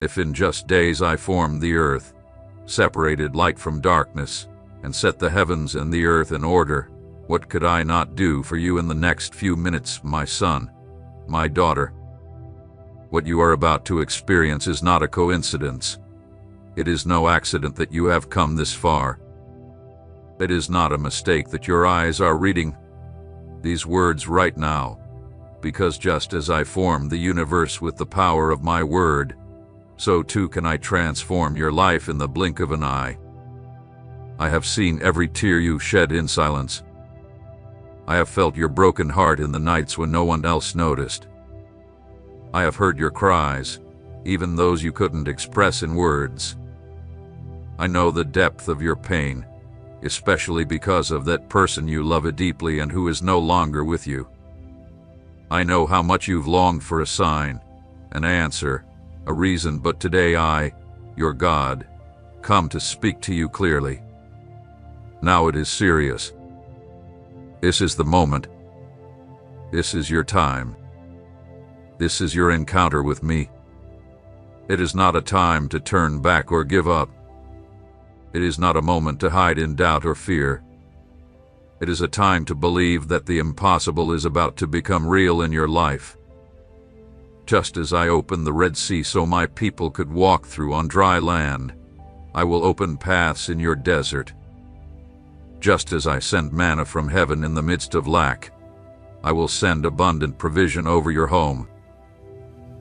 If in just days I formed the earth, separated light from darkness, and set the heavens and the earth in order, what could I not do for you in the next few minutes, my son, my daughter? What you are about to experience is not a coincidence. It is no accident that you have come this far. It is not a mistake that your eyes are reading these words right now, because just as I formed the universe with the power of my word, so too can I transform your life in the blink of an eye. I have seen every tear you shed in silence. I have felt your broken heart in the nights when no one else noticed. I have heard your cries, even those you couldn't express in words. I know the depth of your pain, especially because of that person you love deeply and who is no longer with you. I know how much you've longed for a sign, an answer, a reason, but today I, your God, come to speak to you clearly. Now it is serious. This is the moment. This is your time. This is your encounter with me. It is not a time to turn back or give up. It is not a moment to hide in doubt or fear. It is a time to believe that the impossible is about to become real in your life. Just as I opened the Red Sea so my people could walk through on dry land, I will open paths in your desert. Just as I sent manna from heaven in the midst of lack, I will send abundant provision over your home.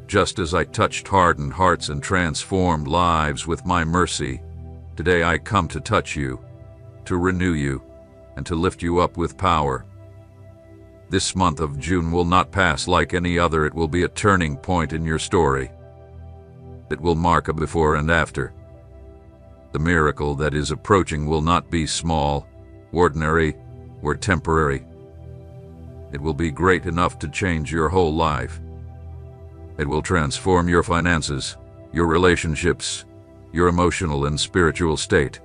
Just as I touched hardened hearts and transformed lives with my mercy, today I come to touch you, to renew you, and to lift you up with power. This month of June will not pass like any other. It will be a turning point in your story. It will mark a before and after. The miracle that is approaching will not be small, ordinary, or temporary. It will be great enough to change your whole life. It will transform your finances, your relationships, your emotional and spiritual state.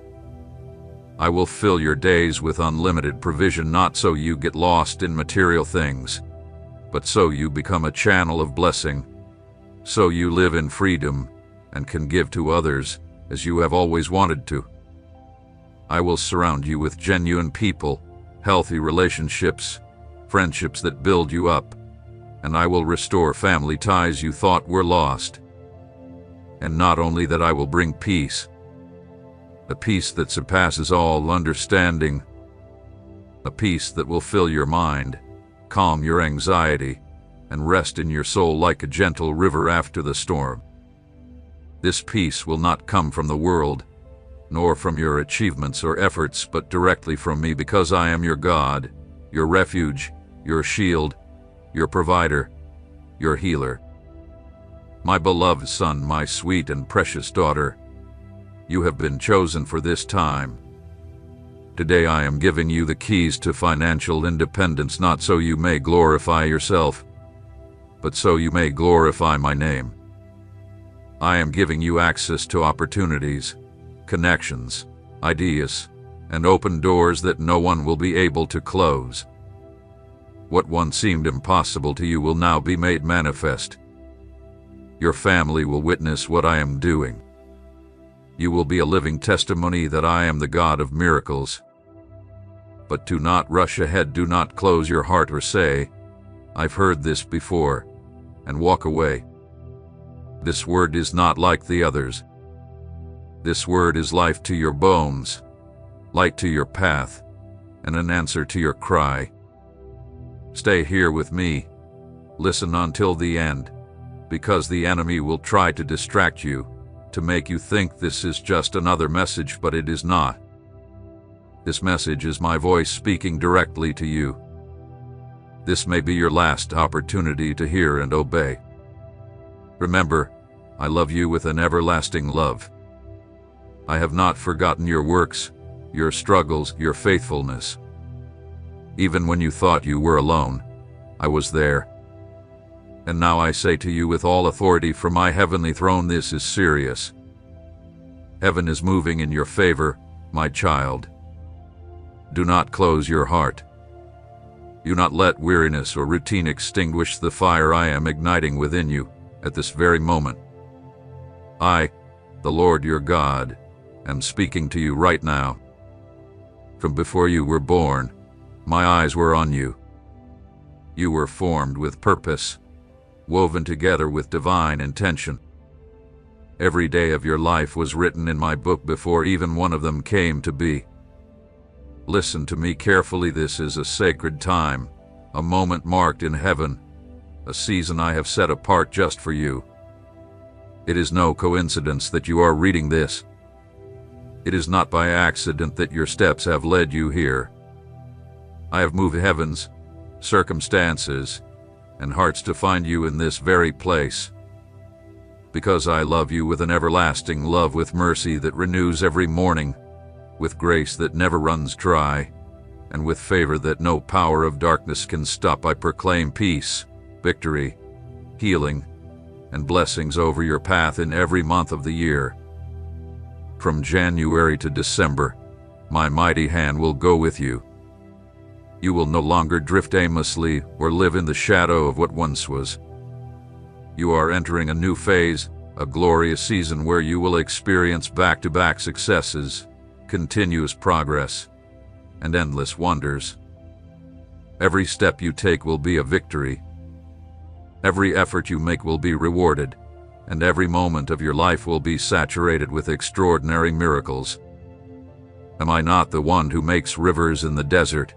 I will fill your days with unlimited provision, not so you get lost in material things, but so you become a channel of blessing, so you live in freedom and can give to others as you have always wanted to. I will surround you with genuine people, healthy relationships, friendships that build you up, and I will restore family ties you thought were lost. And not only that, I will bring peace, a peace that surpasses all understanding, a peace that will fill your mind, calm your anxiety, and rest in your soul like a gentle river after the storm. This peace will not come from the world, nor from your achievements or efforts, but directly from me, because I am your God, your refuge, your shield, your provider, your healer. My beloved son, my sweet and precious daughter, you have been chosen for this time. Today I am giving you the keys to financial independence, not so you may glorify yourself, but so you may glorify my name. I am giving you access to opportunities, connections, ideas, and open doors that no one will be able to close. What once seemed impossible to you will now be made manifest. Your family will witness what I am doing. You will be a living testimony that I am the God of miracles. But do not rush ahead, do not close your heart or say, "I've heard this before," and walk away. This word is not like the others. This word is life to your bones, light to your path, and an answer to your cry. Stay here with me. Listen until the end, because the enemy will try to distract you, to make you think this is just another message, but it is not. This message is my voice speaking directly to you. This may be your last opportunity to hear and obey. Remember, I love you with an everlasting love. I have not forgotten your works, your struggles, your faithfulness. Even when you thought you were alone, I was there. And now I say to you with all authority from my heavenly throne, this is serious. Heaven is moving in your favor, my child. Do not close your heart. Do not let weariness or routine extinguish the fire I am igniting within you at this very moment. I, the Lord your God, am speaking to you right now. From before you were born, my eyes were on you. You were formed with purpose, woven together with divine intention. Every day of your life was written in my book before even one of them came to be. Listen to me carefully. This is a sacred time, a moment marked in heaven, a season I have set apart just for you. It is no coincidence that you are reading this. It is not by accident that your steps have led you here. I have moved heavens, circumstances, and hearts to find you in this very place. Because I love you with an everlasting love, with mercy that renews every morning, with grace that never runs dry, and with favor that no power of darkness can stop, I proclaim peace, victory, healing, and blessings over your path in every month of the year. From January to December, my mighty hand will go with you. You will no longer drift aimlessly or live in the shadow of what once was. You are entering a new phase, a glorious season where you will experience back-to-back successes, continuous progress, and endless wonders. Every step you take will be a victory. Every effort you make will be rewarded, and every moment of your life will be saturated with extraordinary miracles. Am I not the one who makes rivers in the desert?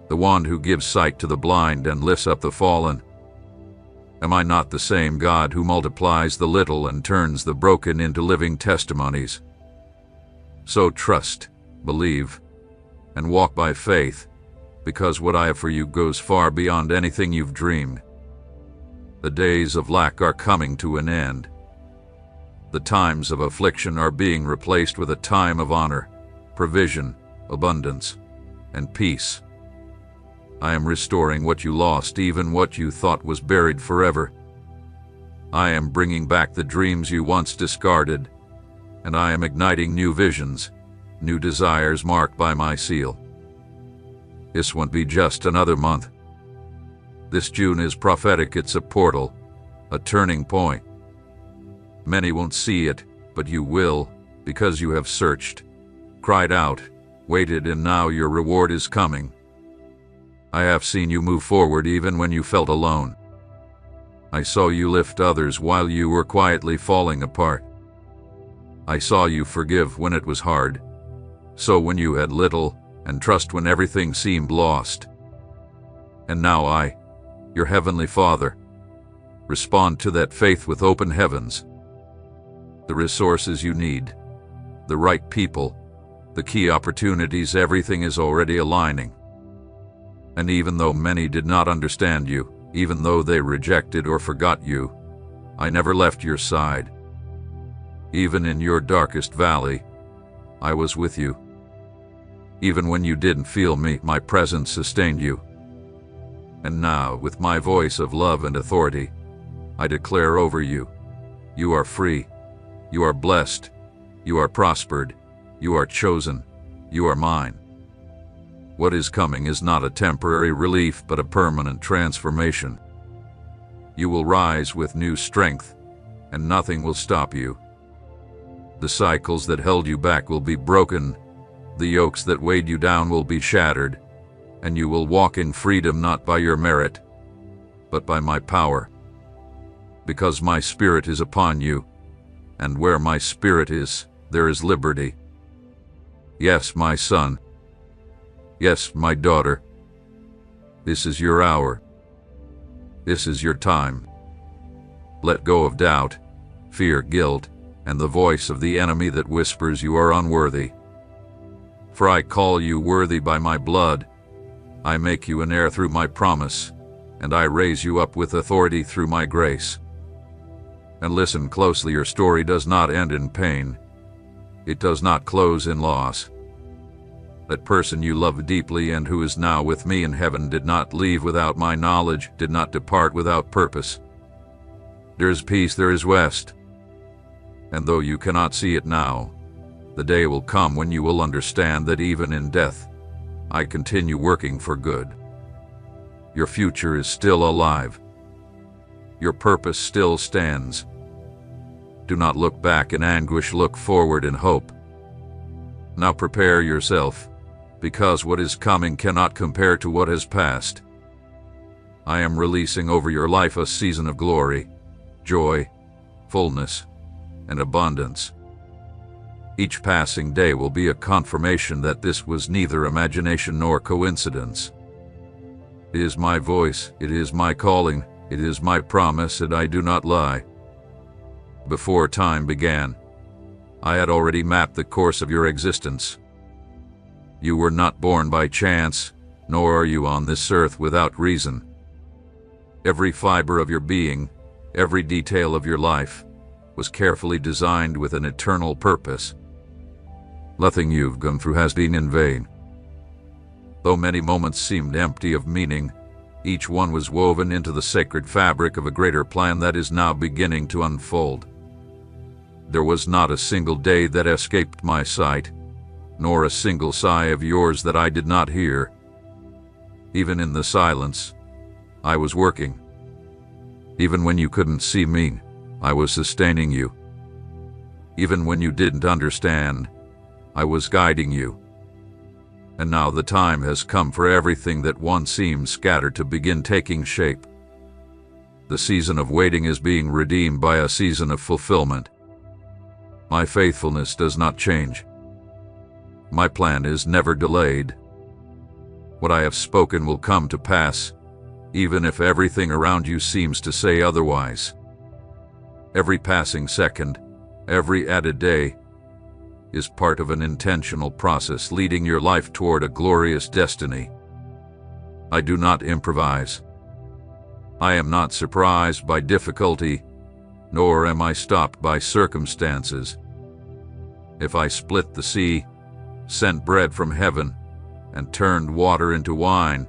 The one who gives sight to the blind and lifts up the fallen? Am I not the same God who multiplies the little and turns the broken into living testimonies? So trust, believe, and walk by faith, because what I have for you goes far beyond anything you've dreamed. The days of lack are coming to an end. The times of affliction are being replaced with a time of honor, provision, abundance, and peace. I am restoring what you lost, even what you thought was buried forever. I am bringing back the dreams you once discarded, and I am igniting new visions, new desires marked by my seal. This won't be just another month. This June is prophetic. It's a portal, a turning point. Many won't see it, but you will, because you have searched, cried out, waited, and now your reward is coming. I have seen you move forward even when you felt alone. I saw you lift others while you were quietly falling apart. I saw you forgive when it was hard, sow when you had little, and trust when everything seemed lost. And now I, your heavenly Father, respond to that faith with open heavens. The resources you need, the right people, the key opportunities, everything is already aligning. And even though many did not understand you, even though they rejected or forgot you, I never left your side. Even in your darkest valley, I was with you. Even when you didn't feel me, my presence sustained you. And now, with my voice of love and authority, I declare over you, you are free, you are blessed, you are prospered, you are chosen, you are mine. What is coming is not a temporary relief, but a permanent transformation. You will rise with new strength, and nothing will stop you. The cycles that held you back will be broken, the yokes that weighed you down will be shattered, and you will walk in freedom, not by your merit, but by my power. Because my Spirit is upon you, and where my Spirit is, there is liberty. Yes, my son. Yes, my daughter. This is your hour. This is your time. Let go of doubt, fear, guilt, and the voice of the enemy that whispers you are unworthy. For I call you worthy by my blood. I make you an heir through my promise, and I raise you up with authority through my grace. And listen closely, your story does not end in pain. It does not close in loss. That person you love deeply and who is now with me in heaven did not leave without my knowledge, did not depart without purpose. There is peace, there is rest. And though you cannot see it now, the day will come when you will understand that even in death, I continue working for good. Your future is still alive. Your purpose still stands. Do not look back in anguish, look forward in hope. Now prepare yourself, because what is coming cannot compare to what has passed. I am releasing over your life a season of glory, joy, fullness, and abundance. Each passing day will be a confirmation that this was neither imagination nor coincidence. It is my voice, it is my calling, it is my promise, and I do not lie. Before time began, I had already mapped the course of your existence. You were not born by chance, nor are you on this earth without reason. Every fiber of your being, every detail of your life, was carefully designed with an eternal purpose. Nothing you've gone through has been in vain. Though many moments seemed empty of meaning, each one was woven into the sacred fabric of a greater plan that is now beginning to unfold. There was not a single day that escaped my sight, nor a single sigh of yours that I did not hear. Even in the silence, I was working. Even when you couldn't see me, I was sustaining you. Even when you didn't understand, I was guiding you. And now the time has come for everything that once seemed scattered to begin taking shape. The season of waiting is being redeemed by a season of fulfillment. My faithfulness does not change. My plan is never delayed. What I have spoken will come to pass, even if everything around you seems to say otherwise. Every passing second, every added day, is part of an intentional process leading your life toward a glorious destiny. I do not improvise. I am not surprised by difficulty, nor am I stopped by circumstances. If I split the sea, sent bread from heaven, and turned water into wine,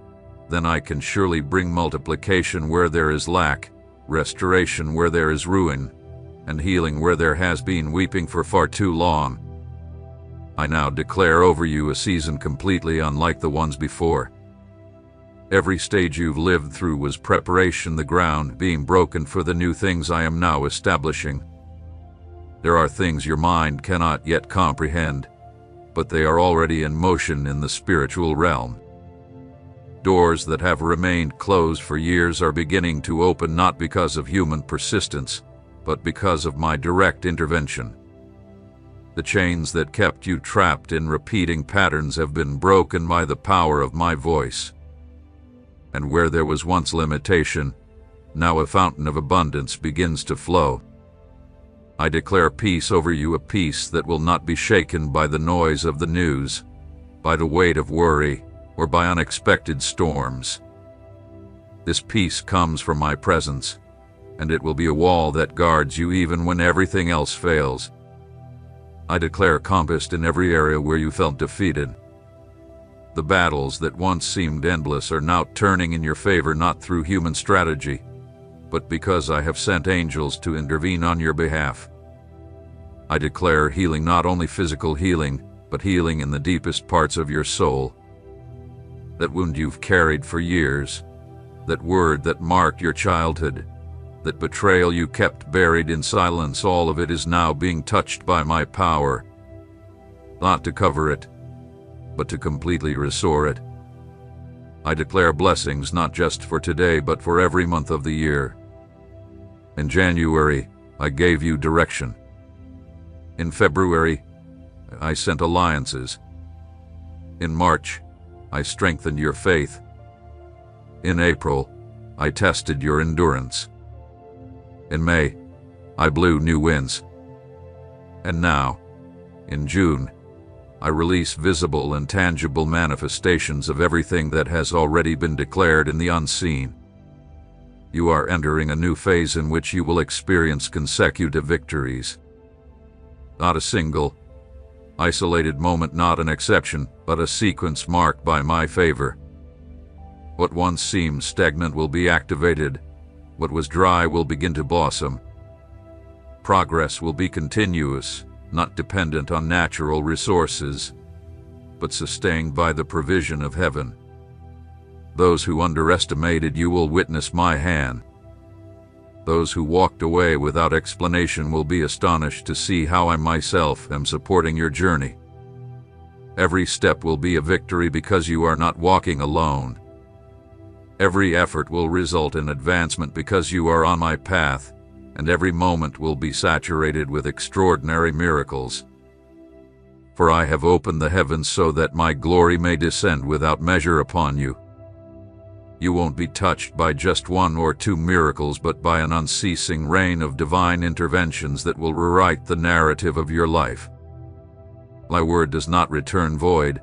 then I can surely bring multiplication where there is lack, restoration where there is ruin, and healing where there has been weeping for far too long. I now declare over you a season completely unlike the ones before. Every stage you've lived through was preparation, the ground being broken for the new things I am now establishing. There are things your mind cannot yet comprehend, but they are already in motion in the spiritual realm. Doors that have remained closed for years are beginning to open, not because of human persistence, but because of my direct intervention. The chains that kept you trapped in repeating patterns have been broken by the power of my voice. And where there was once limitation, now a fountain of abundance begins to flow. I declare peace over you, a peace that will not be shaken by the noise of the news, by the weight of worry, or by unexpected storms. This peace comes from my presence, and it will be a wall that guards you even when everything else fails. I declare compassed in every area where you felt defeated. The battles that once seemed endless are now turning in your favor, not through human strategy, but because I have sent angels to intervene on your behalf. I declare healing, not only physical healing, but healing in the deepest parts of your soul. That wound you've carried for years, that word that marked your childhood, that betrayal you kept buried in silence, all of it is now being touched by my power, not to cover it, but to completely restore it. I declare blessings not just for today, but for every month of the year. In January, I gave you direction. In February, I sent alliances. In March, I strengthened your faith. In April, I tested your endurance. In May, I blew new winds. And now, in June, I release visible and tangible manifestations of everything that has already been declared in the unseen. You are entering a new phase in which you will experience consecutive victories. Not a single, isolated moment, not an exception, but a sequence marked by my favor. What once seemed stagnant will be activated. What was dry will begin to blossom. Progress will be continuous, not dependent on natural resources, but sustained by the provision of heaven. Those who underestimated you will witness my hand. Those who walked away without explanation will be astonished to see how I myself am supporting your journey. Every step will be a victory because you are not walking alone. Every effort will result in advancement because you are on my path, and every moment will be saturated with extraordinary miracles. For I have opened the heavens so that my glory may descend without measure upon you. You won't be touched by just one or two miracles, but by an unceasing rain of divine interventions that will rewrite the narrative of your life. My word does not return void.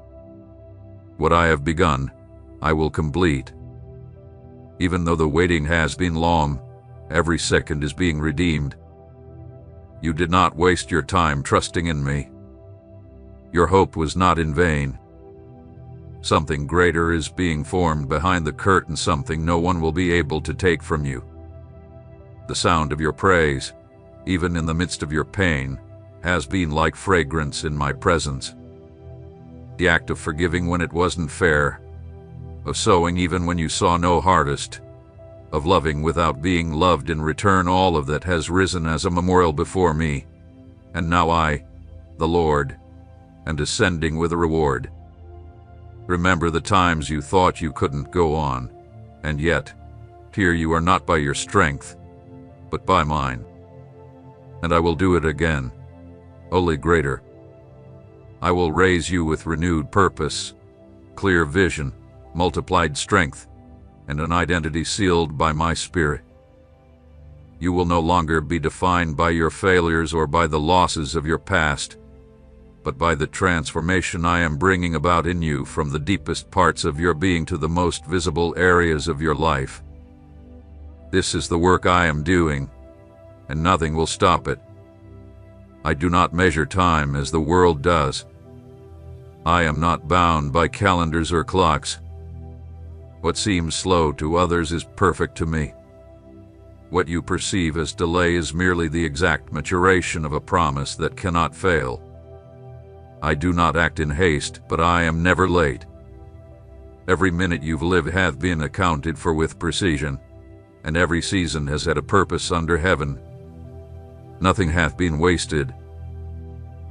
What I have begun, I will complete. Even though the waiting has been long, every second is being redeemed. You did not waste your time trusting in me. Your hope was not in vain. Something greater is being formed behind the curtain, something no one will be able to take from you. The sound of your praise, even in the midst of your pain, has been like fragrance in my presence. The act of forgiving when it wasn't fair, of sowing even when you saw no harvest, of loving without being loved in return, all of that has risen as a memorial before me. And now I, the Lord, am descending with a reward. Remember the times you thought you couldn't go on, and yet, here you are not by your strength, but by mine. And I will do it again, only greater. I will raise you with renewed purpose, clear vision, multiplied strength, and an identity sealed by my Spirit. You will no longer be defined by your failures or by the losses of your past, but by the transformation I am bringing about in you from the deepest parts of your being to the most visible areas of your life. This is the work I am doing, and nothing will stop it. I do not measure time as the world does. I am not bound by calendars or clocks. What seems slow to others is perfect to me. What you perceive as delay is merely the exact maturation of a promise that cannot fail. I do not act in haste, but I am never late. Every minute you've lived hath been accounted for with precision, and every season has had a purpose under heaven. Nothing hath been wasted.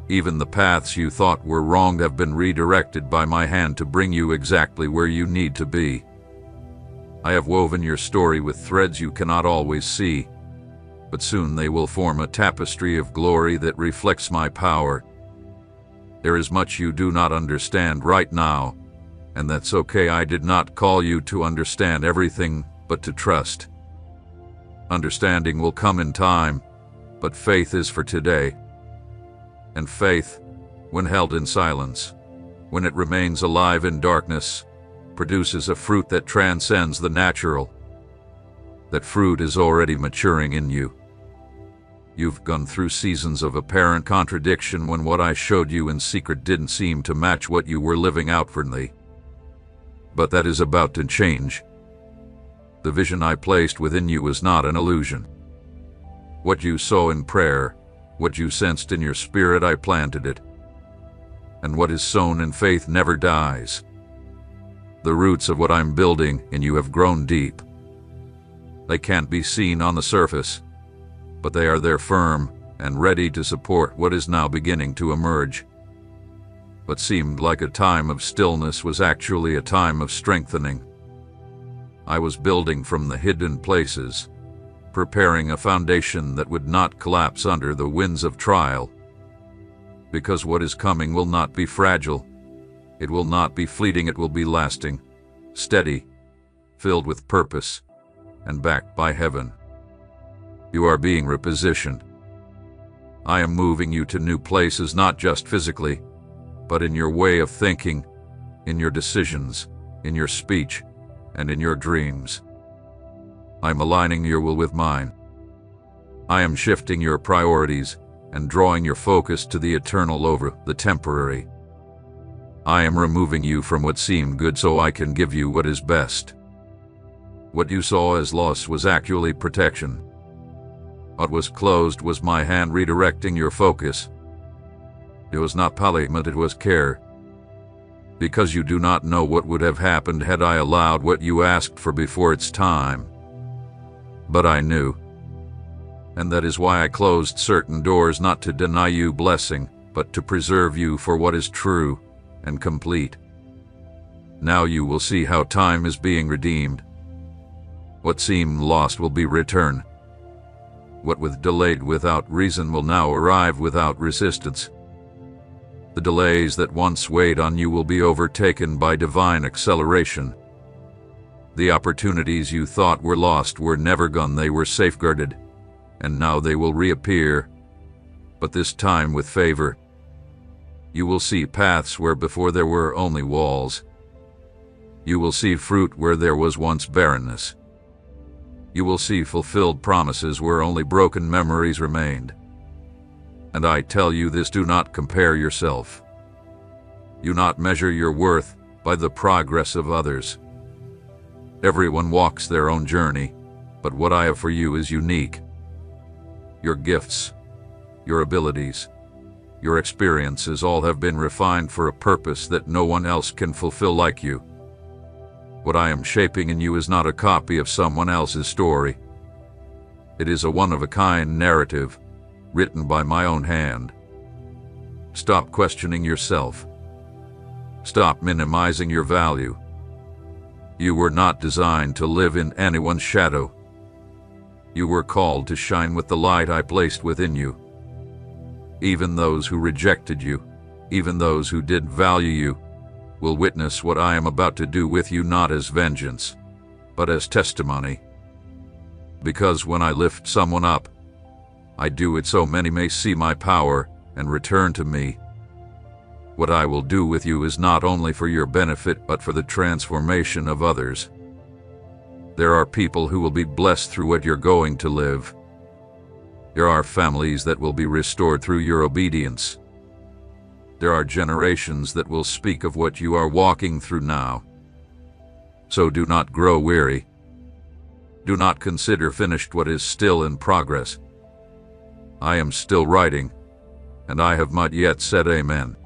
Even the paths you thought were wrong have been redirected by my hand to bring you exactly where you need to be. I have woven your story with threads you cannot always see, but soon they will form a tapestry of glory that reflects my power. There is much you do not understand right now, and that's okay. I did not call you to understand everything, but to trust. Understanding will come in time, but faith is for today. And faith, when held in silence, when it remains alive in darkness, produces a fruit that transcends the natural. That fruit is already maturing in you. You've gone through seasons of apparent contradiction when what I showed you in secret didn't seem to match what you were living outwardly. But that is about to change. The vision I placed within you is not an illusion. What you saw in prayer, what you sensed in your spirit, I planted it. And what is sown in faith never dies. The roots of what I'm building in you have grown deep. They can't be seen on the surface, but they are there firm and ready to support what is now beginning to emerge. What seemed like a time of stillness was actually a time of strengthening. I was building from the hidden places, preparing a foundation that would not collapse under the winds of trial. Because what is coming will not be fragile. It will not be fleeting, it will be lasting, steady, filled with purpose, and backed by heaven. You are being repositioned. I am moving you to new places, not just physically, but in your way of thinking, in your decisions, in your speech, and in your dreams. I'm aligning your will with mine. I am shifting your priorities and drawing your focus to the eternal over the temporary. I am removing you from what seemed good so I can give you what is best. What you saw as loss was actually protection. What was closed was my hand redirecting your focus. It was not punishment, it was care. Because you do not know what would have happened had I allowed what you asked for before its time. But I knew. and that is why I closed certain doors, not to deny you blessing, but to preserve you for what is true and complete. Now you will see how time is being redeemed. What seemed lost will be returned. What was delayed without reason will now arrive without resistance. The delays that once weighed on you will be overtaken by divine acceleration. The opportunities you thought were lost were never gone, they were safeguarded, and now they will reappear, but this time with favor. You will see paths where before there were only walls. You will see fruit where there was once barrenness. You will see fulfilled promises where only broken memories remained. And I tell you this, do not compare yourself. Do not measure your worth by the progress of others. Everyone walks their own journey, but what I have for you is unique. Your gifts, your abilities, your experiences all have been refined for a purpose that no one else can fulfill like you. What I am shaping in you is not a copy of someone else's story. It is a one-of-a-kind narrative, written by my own hand. Stop questioning yourself. Stop minimizing your value. You were not designed to live in anyone's shadow. You were called to shine with the light I placed within you. Even those who rejected you, even those who did value you, will witness what I am about to do with you, not as vengeance, but as testimony. Because when I lift someone up, I do it so many may see my power and return to me. What I will do with you is not only for your benefit, but for the transformation of others. There are people who will be blessed through what you're going to live. There are families that will be restored through your obedience. There are generations that will speak of what you are walking through now. So do not grow weary. Do not consider finished what is still in progress. I am still writing, and I have not yet said amen.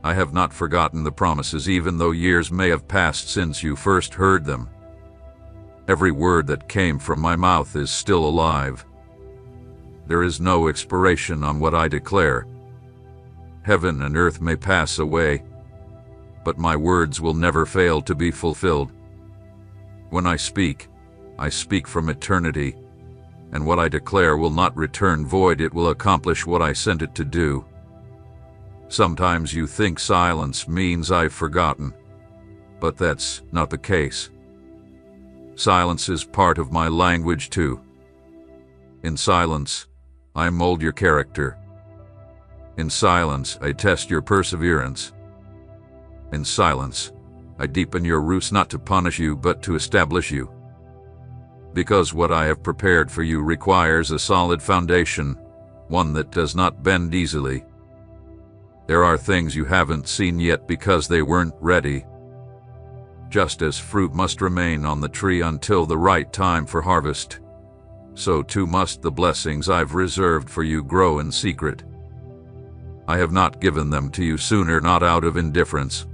I have not forgotten the promises, even though years may have passed since you first heard them. Every word that came from my mouth is still alive. There is no expiration on what I declare. Heaven and earth may pass away, but my words will never fail to be fulfilled. When I speak from eternity, and what I declare will not return void, it will accomplish what I sent it to do. Sometimes you think silence means I've forgotten, but that's not the case. Silence is part of my language too. In silence, I mold your character. In silence, I test your perseverance. In silence, I deepen your roots, not to punish you, but to establish you. Because what I have prepared for you requires a solid foundation, one that does not bend easily. There are things you haven't seen yet because they weren't ready. Just as fruit must remain on the tree until the right time for harvest, so too must the blessings I've reserved for you grow in secret. I have not given them to you sooner, not out of indifference,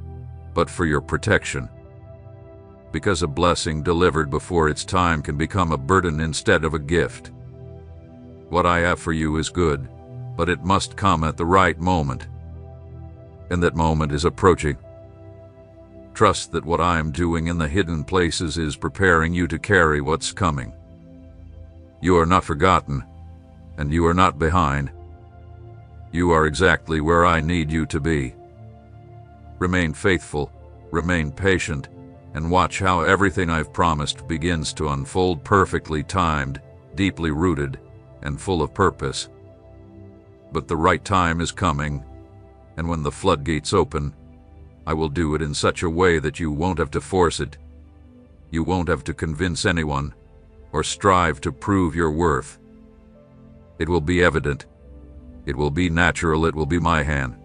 but for your protection. Because a blessing delivered before its time can become a burden instead of a gift. What I have for you is good, but it must come at the right moment. And that moment is approaching. Trust that what I am doing in the hidden places is preparing you to carry what's coming. You are not forgotten, and you are not behind. You are exactly where I need you to be. Remain faithful, remain patient, and watch how everything I've promised begins to unfold, perfectly timed, deeply rooted, and full of purpose. But the right time is coming, and when the floodgates open, I will do it in such a way that you won't have to force it. You won't have to convince anyone, or strive to prove your worth. It will be evident. It will be natural. It will be my hand.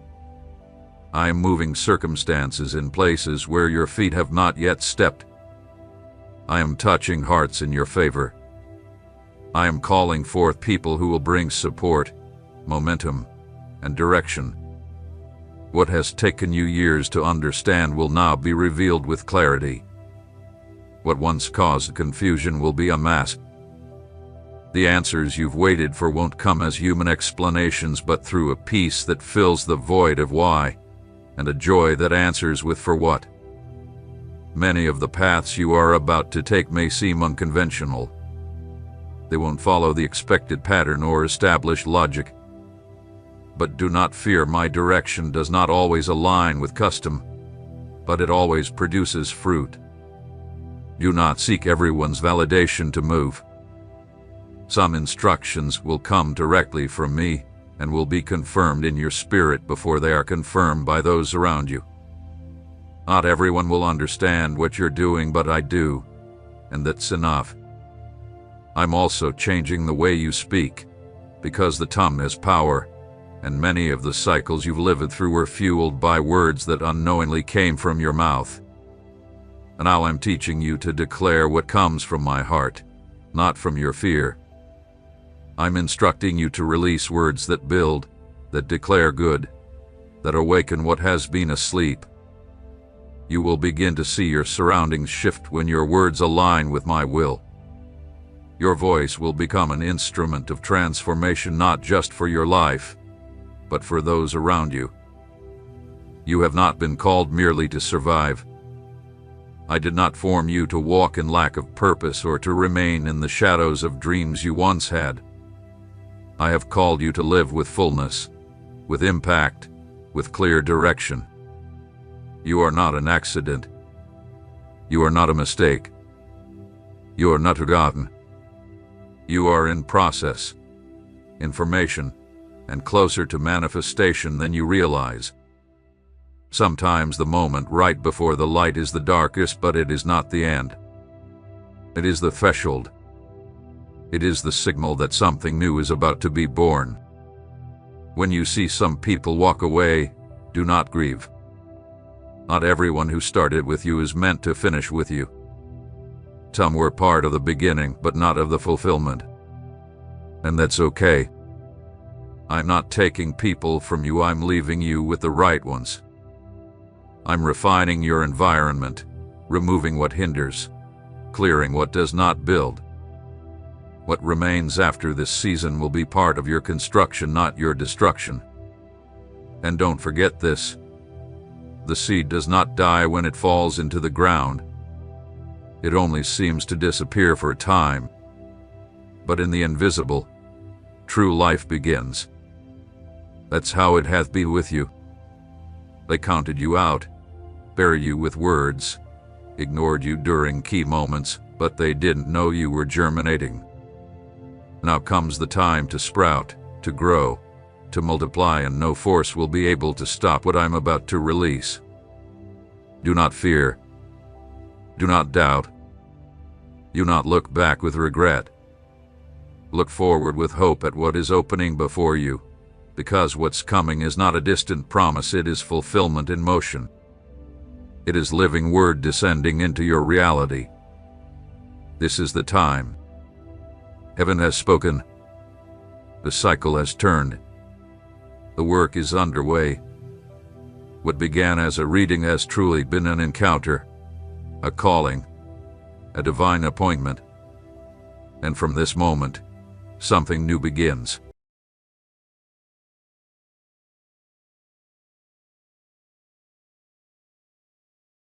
I am moving circumstances in places where your feet have not yet stepped. I am touching hearts in your favor. I am calling forth people who will bring support, momentum, and direction. What has taken you years to understand will now be revealed with clarity. What once caused confusion will be unmasked. The answers you've waited for won't come as human explanations, but through a peace that fills the void of why, and a joy that answers with for what. Many of the paths you are about to take may seem unconventional. They won't follow the expected pattern or established logic. But do not fear, my direction does not always align with custom, but it always produces fruit. Do not seek everyone's validation to move. Some instructions will come directly from me and will be confirmed in your spirit before they are confirmed by those around you. Not everyone will understand what you're doing, but I do, and that's enough. I'm also changing the way you speak, because the tongue has power, and many of the cycles you've lived through were fueled by words that unknowingly came from your mouth. And now I'm teaching you to declare what comes from my heart, not from your fear. I'm instructing you to release words that build, that declare good, that awaken what has been asleep. You will begin to see your surroundings shift when your words align with my will. Your voice will become an instrument of transformation, not just for your life, but for those around you. You have not been called merely to survive. I did not form you to walk in lack of purpose or to remain in the shadows of dreams you once had. I have called you to live with fullness, with impact, with clear direction. You are not an accident. You are not a mistake. You are not forgotten. You are in process, information, and closer to manifestation than you realize. Sometimes the moment right before the light is the darkest, but it is not the end. It is the threshold. It is the signal that something new is about to be born. When you see some people walk away, do not grieve. Not everyone who started with you is meant to finish with you. Some were part of the beginning, but not of the fulfillment. And that's okay. I'm not taking people from you, I'm leaving you with the right ones. I'm refining your environment, removing what hinders, clearing what does not build. What remains after this season will be part of your construction, not your destruction. And don't forget this: the seed does not die when it falls into the ground. It only seems to disappear for a time. But in the invisible, true life begins. That's how it hath been with you. They counted you out, buried you with words, ignored you during key moments, but they didn't know you were germinating. Now comes the time to sprout, to grow, to multiply, and no force will be able to stop what I'm about to release. Do not fear. Do not doubt. Do not look back with regret. Look forward with hope at what is opening before you, because what's coming is not a distant promise, it is fulfillment in motion. It is living word descending into your reality. This is the time. Heaven has spoken. The cycle has turned. The work is underway. What began as a reading has truly been an encounter, a calling, a divine appointment. And from this moment, something new begins.